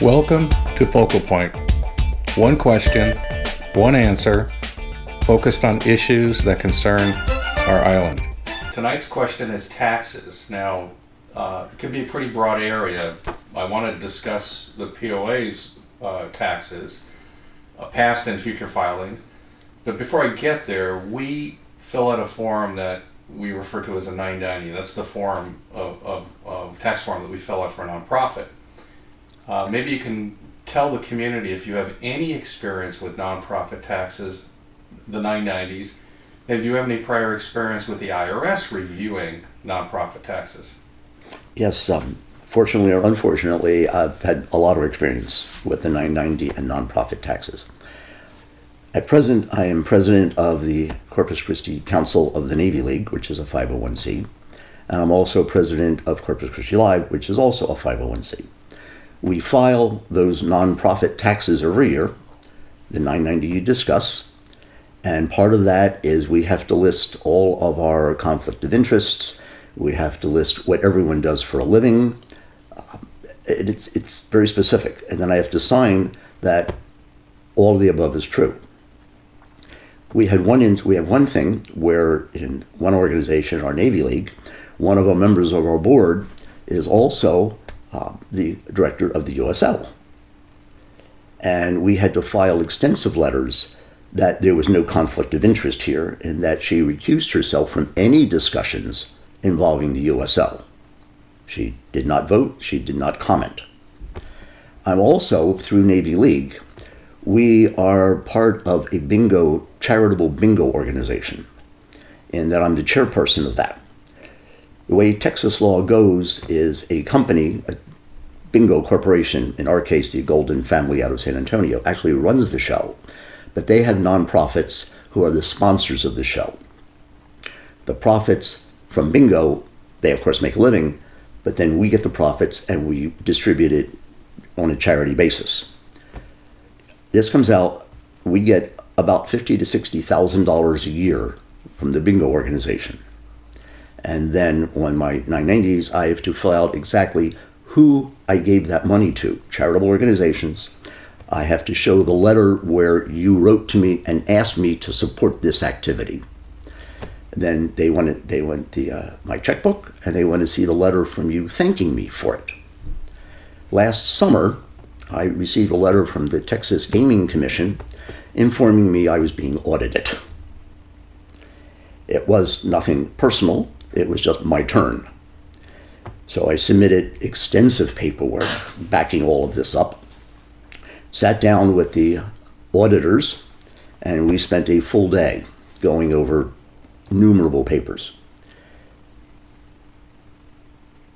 Welcome to Focal Point. One question, one answer, focused on issues that concern our island. Tonight's question is taxes. Now, it can be a pretty broad area. I want to discuss the POA's taxes, past and future filings. But before I get there, we fill out a form that we refer to as a 990. That's the form of tax form that we fill out for a nonprofit. Maybe you can tell the community if you have any experience with nonprofit taxes, the 990s, and if you have any prior experience with the IRS reviewing nonprofit taxes. Yes, fortunately or unfortunately, I've had a lot of experience with the 990 and nonprofit taxes. At present, I am president of the Corpus Christi Council of the Navy League, which is a 501c, and I'm also president of Corpus Christi Live, which is also a 501c. We file those nonprofit taxes every year, the 990 you discuss, and part of that is we have to list all of our conflict of interests. We have to list what everyone does for a living. It's very specific, and then I have to sign that all of the above is true. We have one thing where in one organization, our Navy League, one of our members of our board is also the director of the USL. And we had to file extensive letters that there was no conflict of interest here and that she recused herself from any discussions involving the USL. She did not vote, she did not comment. I'm also, through Navy League, we are part of a charitable bingo organization, and that I'm the chairperson of that. The way Texas law goes is a company, a bingo corporation, in our case the Golden family out of San Antonio, actually runs the show, but they have nonprofits who are the sponsors of the show. The profits from bingo, they of course make a living, but then we get the profits and we distribute it on a charity basis. This comes out, we get about $50,000 to $60,000 a year from the bingo organization. And then on my 990s, I have to fill out exactly who I gave that money to, charitable organizations. I have to show the letter where you wrote to me and asked me to support this activity. Then they want my checkbook, and they want to see the letter from you thanking me for it. Last summer, I received a letter from the Texas Gaming Commission informing me I was being audited. It was nothing personal, it was just my turn. So I submitted extensive paperwork backing all of this up, sat down with the auditors, and we spent a full day going over innumerable papers.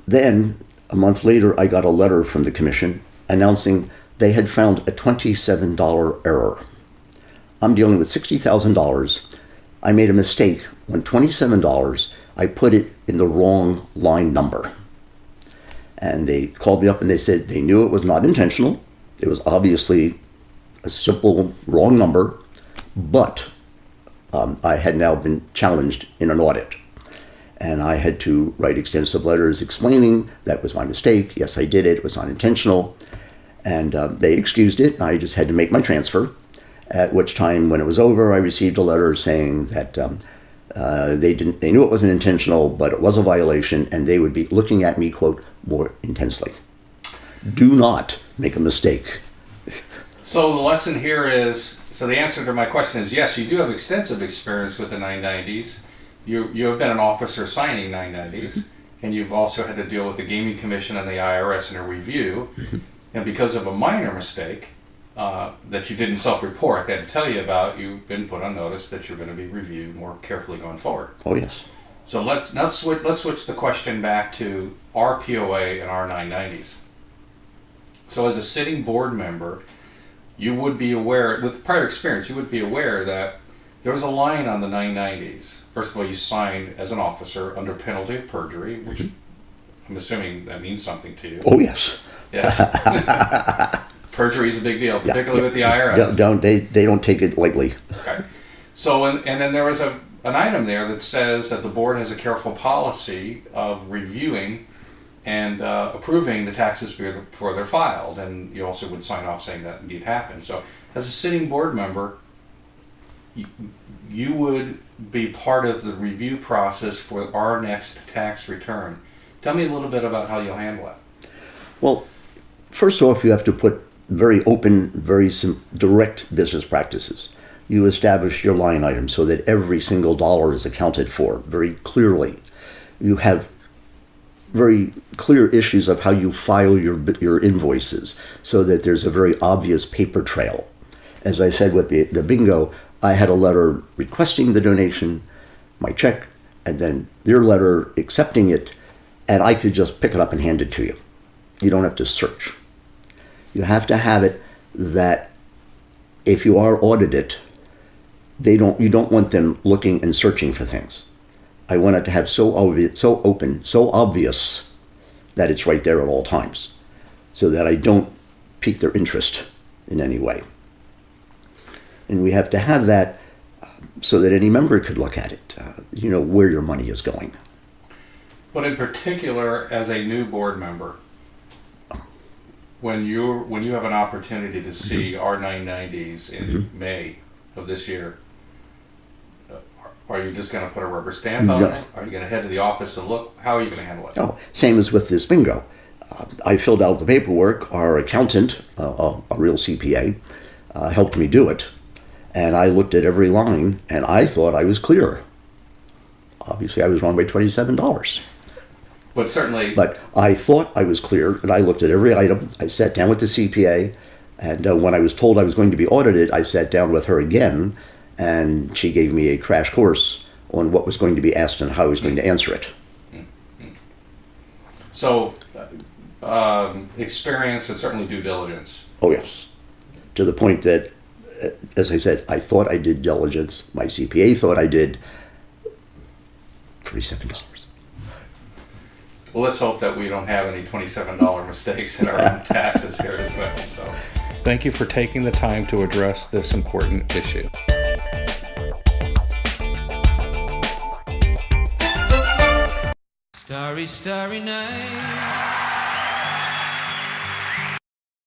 Then, a month later, I got a letter from the commission announcing they had found a $27 error. I'm dealing with $60,000. I made a mistake. On $27, I put it in the wrong line number. And they called me up and they said they knew it was not intentional. It was obviously a simple wrong number, but I had now been challenged in an audit. And I had to write extensive letters explaining that was my mistake. Yes, I did it. It was not intentional. And they excused it. I just had to make my transfer, at which time, when it was over, I received a letter saying that they knew it wasn't intentional, but it was a violation, and they would be looking at me, quote, more intensely. Do not make a mistake. So the lesson here is, so the answer to my question is yes, you do have extensive experience with the 990s. You have been an officer signing 990s, and you've also had to deal with the Gaming Commission and the IRS in a review. And because of a minor mistake that you didn't self-report, they had to tell you about, you've been put on notice that you're going to be reviewed more carefully going forward. Oh, yes. So let's switch the question back to our POA and our 990s. So as a sitting board member, you would be aware, with prior experience, you would be aware that there was a line on the 990s. First of all, you signed as an officer under penalty of perjury, which I'm assuming that means something to you. Oh, yes. Yes. Perjury is a big deal, particularly with the IRS. They don't take it lightly. Okay. So, and then there was an item there that says that the board has a careful policy of reviewing and approving the taxes before they're filed, and you also would sign off saying that indeed happened. So as a sitting board member, you would be part of the review process for our next tax return. Tell me a little bit about how you'll handle it. Well, first off, you have to put very open, very direct business practices. You establish your line item so that every single dollar is accounted for very clearly. You have very clear issues of how you file your invoices so that there's a very obvious paper trail. As I said with the bingo, I had a letter requesting the donation, my check, and then their letter accepting it, and I could just pick it up and hand it to you. You don't have to search. You have to have it that if you are audited, you don't want them looking and searching for things. I want it to have so obvious, so open, so obvious that it's right there at all times, so that I don't pique their interest in any way. And we have to have that so that any member could look at it, where your money is going. But in particular, as a new board member, when you have an opportunity to see our 990s in May of this year, are you just going to put a rubber stamp on it? Are you going to head to the office and look? How are you going to handle it? Oh, same as with this bingo. I filled out the paperwork. Our accountant, a real CPA, helped me do it. And I looked at every line, and I thought I was clear. Obviously, I was wrong by $27. But certainly... But I thought I was clear, and I looked at every item. I sat down with the CPA, and when I was told I was going to be audited, I sat down with her again, and she gave me a crash course on what was going to be asked and how I was going to answer it. So, experience and certainly due diligence. Oh, yes. To the point that, as I said, I thought I did diligence. My CPA thought I did. $27. Well, let's hope that we don't have any $27 mistakes in our own taxes here as well. So, thank you for taking the time to address this important issue. Starry, starry night.